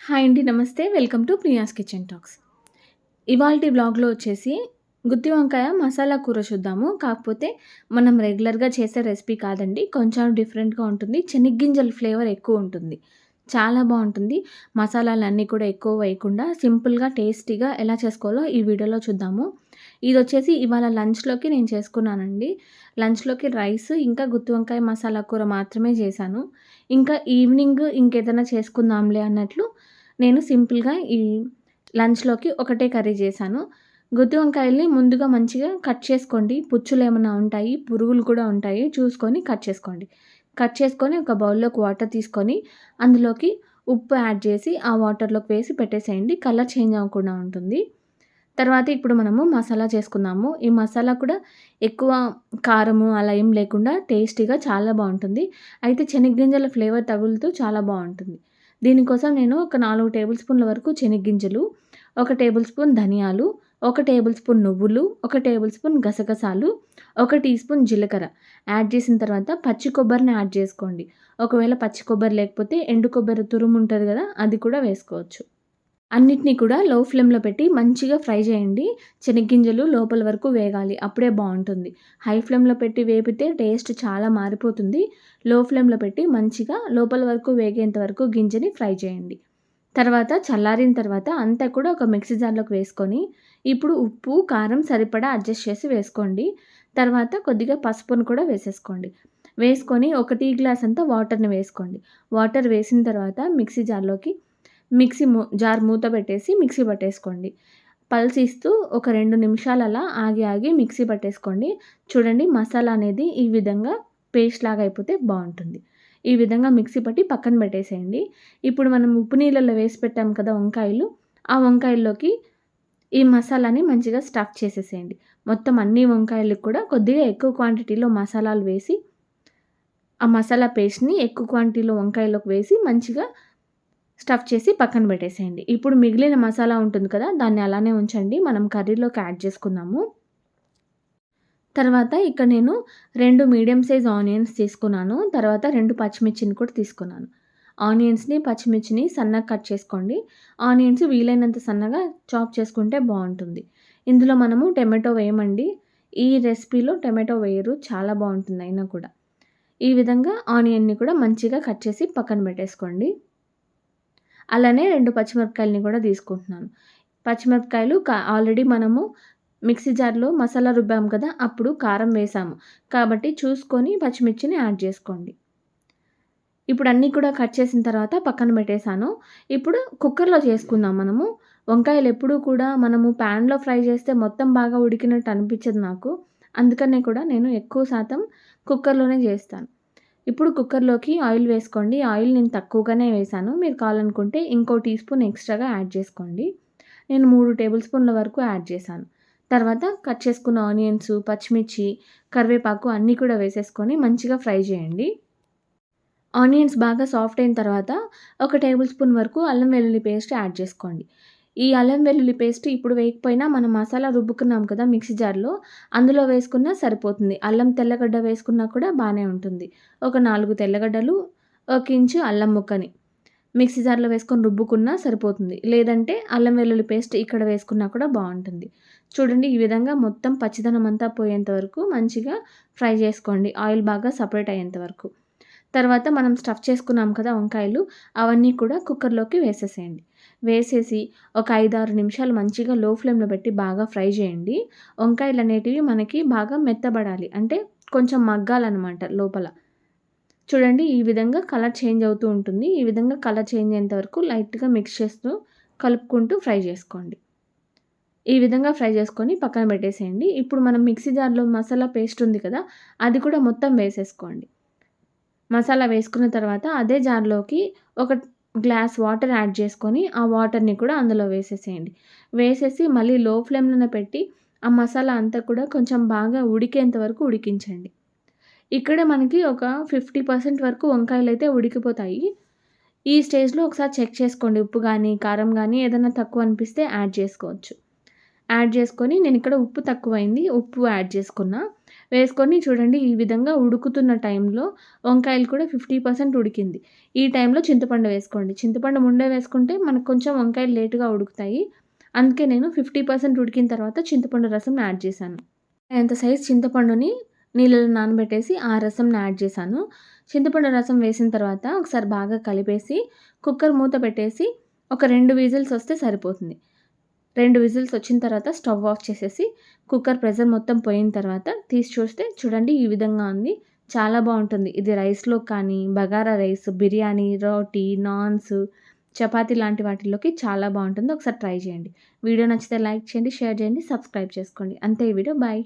Hi అండి. నమస్తే. Welcome to Priya's kitchen talks. ఇవాల్టి వ్లాగ్‌లో వచ్చేసి గుత్తి వంకాయ మసాలా కూర చూద్దాము. కాకపోతే మనం రెగ్యులర్‌గా చేసే రెసిపీ కాదండి. కొంచెం డిఫరెంట్‌గా ఉంటుంది. చెనిగ్గింజల ఫ్లేవర్ ఎక్కువుంటుంది. చాలా బావుంటుంది. మసాలాలన్నీ కూడా ఎక్కువ వేయకుండా సింపుల్‌గా, టేస్టీగా ఎలా చేసుకోవాలో ఈ వీడియోలో చూద్దాము. ఇదొచ్చేసి ఇవాళ లంచ్‌లోకి నేను చేసుకున్నానండి. లంచ్‌లోకి రైస్ ఇంకా గుత్తి వంకాయ మసాలా కూర మాత్రమే చేశాను. ఇంకా ఈవినింగ్ ఇంకేదైనా చేసుకుందాంలే అన్నట్లు నేను సింపుల్‌గా ఈ లంచ్‌లోకి ఒకటే కర్రీ చేశాను. గుత్తి వంకాయల్ని ముందుగా మంచిగా కట్ చేసుకోండి. పుచ్చులేమన్నా ఉంటాయి, పురుగులు కూడా ఉంటాయి. చూసుకొని కట్ చేసుకోండి. కట్ చేసుకొని ఒక బౌల్‌లోకి వాటర్ తీసుకొని, అందులోకి ఉప్పు యాడ్ చేసి, ఆ వాటర్‌లోకి వేసి పెట్టేసేయండి. కలర్ చేంజ్ అవ్వకుండా ఉంటుంది. తర్వాత ఇప్పుడు మనము మసాలా చేసుకుందాము. ఈ మసాలా కూడా ఎక్కువ కారము అలా ఏం లేకుండా టేస్టీగా చాలా బావుంటుంది. అయితే శనగగింజల ఫ్లేవర్ తగులుతూ చాలా బావుంటుంది. దీనికోసం నేను ఒక 4 టేబుల్ స్పూన్ల వరకు శనగగింజలు, ఒక టేబుల్ స్పూన్ ధనియాలు, ఒక టేబుల్ స్పూన్ నువ్వులు, ఒక టేబుల్ స్పూన్ గసగసాలు, ఒక టీ స్పూన్ జీలకర్ర యాడ్ చేసిన తర్వాత పచ్చి కొబ్బరిని యాడ్ చేసుకోండి. ఒకవేళ పచ్చి కొబ్బరి లేకపోతే ఎండు కొబ్బరి తురుము ఉంటది గదా! అది కూడా వేసుకోవచ్చు. అన్నిటిని కూడా లో ఫ్లేమ్‌లో పెట్టి మంచిగా ఫ్రై చేయండి. శనగ్గింజలు లోపల వరకు వేగాలి. అప్పుడే బావుంటుంది. హై ఫ్లేమ్‌లో పెట్టి వేపితే టేస్ట్ చాలా మారిపోతుంది. లో ఫ్లేమ్‌లో పెట్టి మంచిగా లోపల వరకు వేగేంత వరకు గింజని ఫ్రై చేయండి. తర్వాత చల్లారిన తర్వాత అంతా కూడా ఒక మిక్సీ జార్‌లోకి వేసుకొని, ఇప్పుడు ఉప్పు, కారం సరిపడా అడ్జస్ట్ చేసి వేసుకోండి. తర్వాత కొద్దిగా పసుపును కూడా వేసేసుకోండి. వేసుకొని ఒక టీ గ్లాస్ అంతా వాటర్‌ని వేసుకోండి. వాటర్ వేసిన తర్వాత మిక్సీ జార్‌లోకి జార్ మూత పెట్టేసి మిక్సీ పట్టేసుకోండి. పల్స్ ఇస్తూ ఒక 2 నిమిషాలు అలా ఆగి ఆగి మిక్సీ పట్టేసుకోండి. చూడండి మసాలా అనేది ఈ విధంగా పేస్ట్ లాగా అయిపోతే బావుంటుంది. ఈ విధంగా మిక్సీ పట్టి పక్కన పెట్టేసేయండి. ఇప్పుడు మనం ఉప్పు నీళ్ళలో వేసి పెట్టాం కదా వంకాయలు, ఆ వంకాయల్లోకి ఈ మసాలాని మంచిగా స్టఫ్ చేసేసేయండి. మొత్తం అన్ని వంకాయలకి కూడా కొద్దిగా ఎక్కువ క్వాంటిటీలో మసాలాలు వేసి, ఆ మసాలా పేస్ట్‌ని ఎక్కువ క్వాంటిటీలో వంకాయలోకి వేసి మంచిగా స్టఫ్ చేసి పక్కన పెట్టేసేయండి. ఇప్పుడు మిగిలిన మసాలా ఉంటుంది కదా! దాన్ని అలానే ఉంచండి. మనం కర్రీలోకి యాడ్ చేసుకుందాము. తర్వాత ఇక్కడ నేను 2 మీడియం సైజ్ ఆనియన్స్ తీసుకున్నాను. తర్వాత 2 పచ్చిమిర్చిని కూడా తీసుకున్నాను. ఆనియన్స్‌ని, పచ్చిమిర్చిని సన్నగా కట్ చేసుకోండి. ఆనియన్స్ వీలైనంత సన్నగా చాప్ చేసుకుంటే బావుంటుంది. ఇందులో మనము టొమాటో వేయమండి. ఈ రెసిపీలో టొమాటో వేయరు. చాలా బావుంటుంది అయినా కూడా. ఈ విధంగా ఆనియన్‌ని కూడా మంచిగా కట్ చేసి పక్కన పెట్టేసుకోండి. అలానే 2 పచ్చిమిరపకాయలని కూడా తీసుకుంటున్నాను. పచ్చిమిరపకాయలు ఆల్రెడీ మనము మిక్సీ జార్‌లో మసాలా రుబ్బాము కదా! అప్పుడు కారం వేసాము. కాబట్టి చూసుకొని పచ్చిమిర్చిని యాడ్ చేసుకోండి. ఇప్పుడు అన్నీ కూడా కట్ చేసిన తర్వాత పక్కన పెట్టేసాను. ఇప్పుడు కుక్కర్‌లో చేసుకుందాం మనము. వంకాయలు ఎప్పుడూ కూడా మనము ప్యాన్‌లో ఫ్రై చేస్తే మొత్తం బాగా ఉడికినట్టు అనిపించదు నాకు. అందుకనే కూడా నేను ఎక్కువ శాతం కుక్కర్‌లోనే చేస్తాను. ఇప్పుడు కుక్కర్‌లోకి ఆయిల్ వేసుకోండి. ఆయిల్ నేను తక్కువగానే వేశాను. మీరు కావాలనుకుంటే ఇంకో టీ స్పూన్ ఎక్స్‌ట్రాగా యాడ్ చేసుకోండి. నేను 3 టేబుల్ స్పూన్ల వరకు యాడ్ చేశాను. తర్వాత కట్ చేసుకున్న ఆనియన్స్, పచ్చిమిర్చి, కరివేపాకు అన్నీ కూడా వేసేసుకొని మంచిగా ఫ్రై చేయండి. ఆనియన్స్ బాగా సాఫ్ట్ అయిన తర్వాత ఒక టేబుల్ స్పూన్ వరకు అల్లం వెల్లుల్లి పేస్ట్ యాడ్ చేసుకోండి. ఈ అల్లం వెల్లుల్లి పేస్ట్ ఇప్పుడు వేయకపోయినా మనం మసాలా రుబ్బుకున్నాం కదా మిక్సీ జార్‌లో, అందులో వేసుకున్నా సరిపోతుంది. అల్లం తెల్లగడ్డ వేసుకున్నా కూడా బానే ఉంటుంది. ఒక 4 తెల్లగడ్డలు, ఒక ఇంచు అల్లం ముక్కని మిక్సీ జార్‌లో వేసుకొని రుబ్బుకున్నా సరిపోతుంది. లేదంటే అల్లం వెల్లుల్లి పేస్ట్ ఇక్కడ వేసుకున్నా కూడా బావుంటుంది. చూడండి ఈ విధంగా మొత్తం పచ్చిదనం అంతా పోయేంత వరకు మంచిగా ఫ్రై చేసుకోండి. ఆయిల్ బాగా సెపరేట్ అయ్యేంత వరకు. తర్వాత మనం స్టఫ్ చేసుకున్నాం కదా వంకాయలు, అవన్నీ కూడా కుక్కర్‌లోకి వేసేసేయండి. వేసేసి ఒక 5, 6 నిమిషాలు మంచిగా లో ఫ్లేమ్‌లో పెట్టి బాగా ఫ్రై చేయండి. వంకాయలనేటివి మనకి బాగా మెత్తబడాలి. అంటే కొంచెం మగ్గాలనమాట లోపల. చూడండి ఈ విధంగా కలర్ చేంజ్ అవుతూ ఉంటుంది. ఈ విధంగా కలర్ చేంజ్ అయ్యేంత వరకు లైట్‌గా మిక్స్ చేస్తూ కలుపుకుంటూ ఫ్రై చేసుకోండి. ఈ విధంగా ఫ్రై చేసుకొని పక్కన పెట్టేసేయండి. ఇప్పుడు మనం మిక్సీ జార్‌లో మసాలా పేస్ట్ ఉంది కదా! అది కూడా మొత్తం వేసేసుకోండి. మసాలా వేసుకున్న తర్వాత అదే జార్‌లోకి ఒక గ్లాస్ వాటర్ యాడ్ చేసుకొని, ఆ వాటర్‌ని కూడా అందులో వేసేసేయండి. వేసేసి మళ్ళీ లో ఫ్లేమ్‌లోనే పెట్టి, ఆ మసాలా అంతా కూడా కొంచెం బాగా ఉడికేంత వరకు ఉడికించండి. ఇక్కడ మనకి ఒక 50% వరకు వంకాయలైతే ఉడికిపోతాయి. ఈ స్టేజ్‌లో ఒకసారి చెక్ చేసుకోండి. ఉప్పు గానీ, కారం గానీ ఏదన్నా తక్కువ అనిపిస్తే యాడ్ చేసుకోవచ్చు. యాడ్ చేసుకొని నేనిక్కడ ఉప్పు తక్కువైంది. ఉప్పు యాడ్ చేసుకున్నా. వేసుకొని చూడండి ఈ విధంగా ఉడుకుతున్న టైంలో వంకాయలు కూడా 50% ఉడికింది. ఈ టైంలో చింతపండు వేసుకోండి. చింతపండు ముందే వేసుకుంటే మనకు కొంచెం వంకాయలు లేట్‌గా ఉడుకుతాయి. అందుకే నేను 50% ఉడికిన తర్వాత చింతపండు రసం యాడ్ చేశాను. ఎంత సైజ్ చింతపండుని నీళ్ళలో నానబెట్టేసి ఆ రసంని యాడ్ చేశాను. చింతపండు రసం వేసిన తర్వాత ఒకసారి బాగా కలిపేసి కుక్కర్ మూత పెట్టేసి ఒక 2 విజిల్స్ వస్తే సరిపోతుంది. 2 విజిల్స్ వచ్చిన తర్వాత స్టవ్ ఆఫ్ చేసేసి కుక్కర్ ప్రెషర్ మొత్తం పోయిన తర్వాత తీసి చూస్తే చూడండి ఈ విధంగా ఉంది. చాలా బావుంటుంది. ఇది రైస్‌లోకి కానీ, బగారా రైస్, బిర్యానీ, రోటీ, నాన్స్, చపాతీ లాంటి వాటిల్లోకి చాలా బావుంటుంది. ఒకసారి ట్రై చేయండి. వీడియో నచ్చితే లైక్ చేయండి, షేర్ చేయండి, సబ్స్క్రైబ్ చేసుకోండి. అంతే ఈ వీడియో. బాయ్.